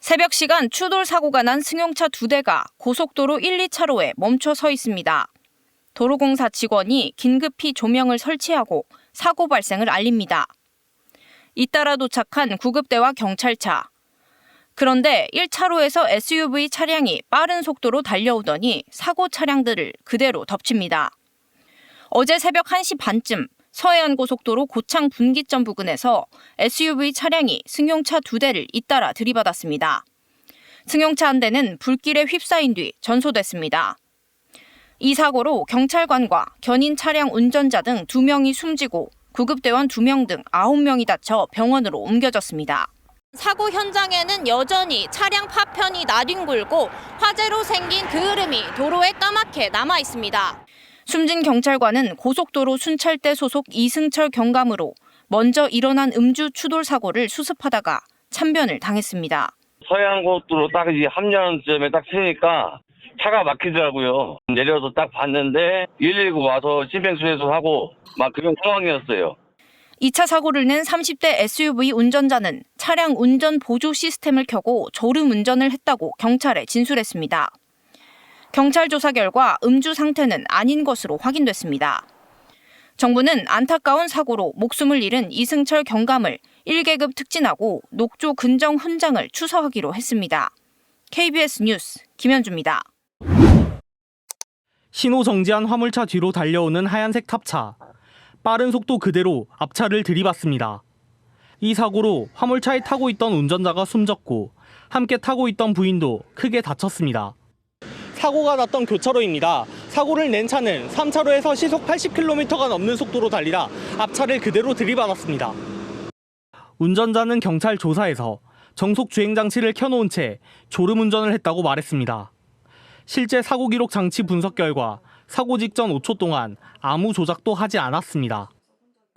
새벽 시간 추돌 사고가 난 승용차 2대가 고속도로 1, 2차로에 멈춰 서 있습니다. 도로공사 직원이 긴급히 조명을 설치하고 사고 발생을 알립니다. 잇따라 도착한 구급대와 경찰차. 그런데 1차로에서 SUV 차량이 빠른 속도로 달려오더니 사고 차량들을 그대로 덮칩니다. 어제 새벽 1시 반쯤 서해안고속도로 고창 분기점 부근에서 SUV 차량이 승용차 2대를 잇따라 들이받았습니다. 승용차 한 대는 불길에 휩싸인 뒤 전소됐습니다. 이 사고로 경찰관과 견인 차량 운전자 등 2명이 숨지고 구급대원 2명 등 9명이 다쳐 병원으로 옮겨졌습니다. 사고 현장에는 여전히 차량 파편이 나뒹굴고 화재로 생긴 그 흐름이 도로에 까맣게 남아 있습니다. 숨진 경찰관은 고속도로 순찰대 소속 이승철 경감으로 먼저 일어난 음주 추돌 사고를 수습하다가 참변을 당했습니다. 서해안고속도로 딱 이 합류하는 지점에 딱 서니까 차가 막히더라고요. 내려서 딱 봤는데 119 와서 심폐소생술하고 막 그런 상황이었어요. 2차 사고를 낸 30대 SUV 운전자는 차량 운전 보조 시스템을 켜고 졸음 운전을 했다고 경찰에 진술했습니다. 경찰 조사 결과 음주 상태는 아닌 것으로 확인됐습니다. 정부는 안타까운 사고로 목숨을 잃은 이승철 경감을 1계급 특진하고 녹조 근정 훈장을 추서하기로 했습니다. KBS 뉴스 김현주입니다. 신호 정지한 화물차 뒤로 달려오는 하얀색 탑차. 빠른 속도 그대로 앞차를 들이받습니다. 이 사고로 화물차에 타고 있던 운전자가 숨졌고 함께 타고 있던 부인도 크게 다쳤습니다. 사고가 났던 교차로입니다. 사고를 낸 차는 3차로에서 시속 80km가 넘는 속도로 달리다 앞차를 그대로 들이받았습니다. 운전자는 경찰 조사에서 정속 주행 장치를 켜놓은 채 졸음 운전을 했다고 말했습니다. 실제 사고 기록 장치 분석 결과 사고 직전 5초 동안 아무 조작도 하지 않았습니다.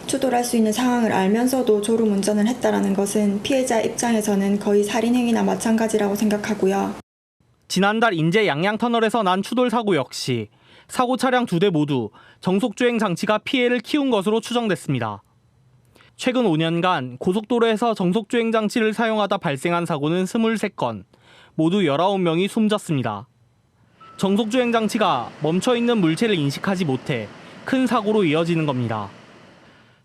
추돌할 수 있는 상황을 알면서도 졸음 운전을 했다는 것은 피해자 입장에서는 거의 살인행위나 마찬가지라고 생각하고요. 지난달 인제 양양터널에서 난 추돌 사고 역시 사고 차량 2대 모두 정속주행 장치가 피해를 키운 것으로 추정됐습니다. 최근 5년간 고속도로에서 정속주행 장치를 사용하다 발생한 사고는 23건, 모두 19명이 숨졌습니다. 정속주행 장치가 멈춰있는 물체를 인식하지 못해 큰 사고로 이어지는 겁니다.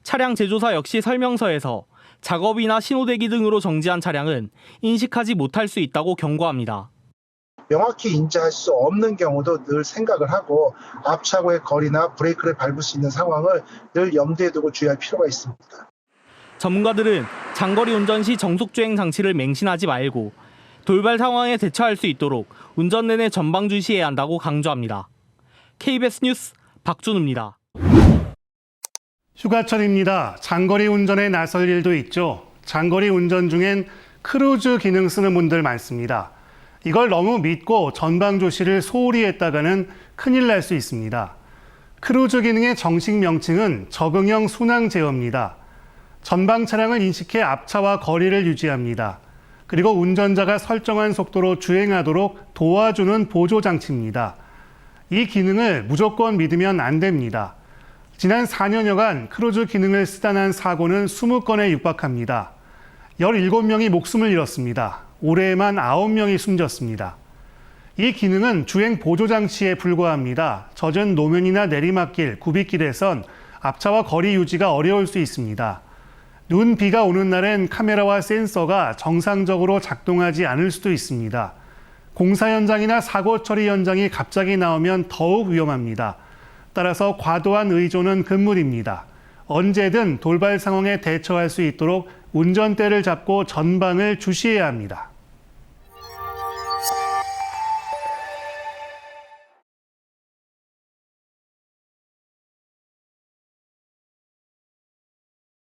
차량 제조사 역시 설명서에서 작업이나 신호대기 등으로 정지한 차량은 인식하지 못할 수 있다고 경고합니다. 명확히 인지할 수 없는 경우도 늘 생각을 하고 앞차고의 거리나 브레이크를 밟을 수 있는 상황을 늘 염두에 두고 주의할 필요가 있습니다. 전문가들은 장거리 운전 시 정속주행 장치를 맹신하지 말고 돌발 상황에 대처할 수 있도록 운전 내내 전방 주시해야 한다고 강조합니다. KBS 뉴스 박준우입니다. 휴가철입니다. 장거리 운전에 나설 일도 있죠. 장거리 운전 중엔 크루즈 기능 쓰는 분들 많습니다. 이걸 너무 믿고 전방 조시를 소홀히 했다가는 큰일 날 수 있습니다. 크루즈 기능의 정식 명칭은 적응형 순항 제어입니다. 전방 차량을 인식해 앞차와 거리를 유지합니다. 그리고 운전자가 설정한 속도로 주행하도록 도와주는 보조 장치입니다. 이 기능을 무조건 믿으면 안 됩니다. 지난 4년여간 크루즈 기능을 쓰다 난 사고는 20건에 육박합니다. 17명이 목숨을 잃었습니다. 올해에만 9명이 숨졌습니다. 이 기능은 주행 보조 장치에 불과합니다. 젖은 노면이나 내리막길, 굽이길에선 앞차와 거리 유지가 어려울 수 있습니다. 눈, 비가 오는 날엔 카메라와 센서가 정상적으로 작동하지 않을 수도 있습니다. 공사 현장이나 사고 처리 현장이 갑자기 나오면 더욱 위험합니다. 따라서 과도한 의존은 금물입니다. 언제든 돌발 상황에 대처할 수 있도록 운전대를 잡고 전방을 주시해야 합니다.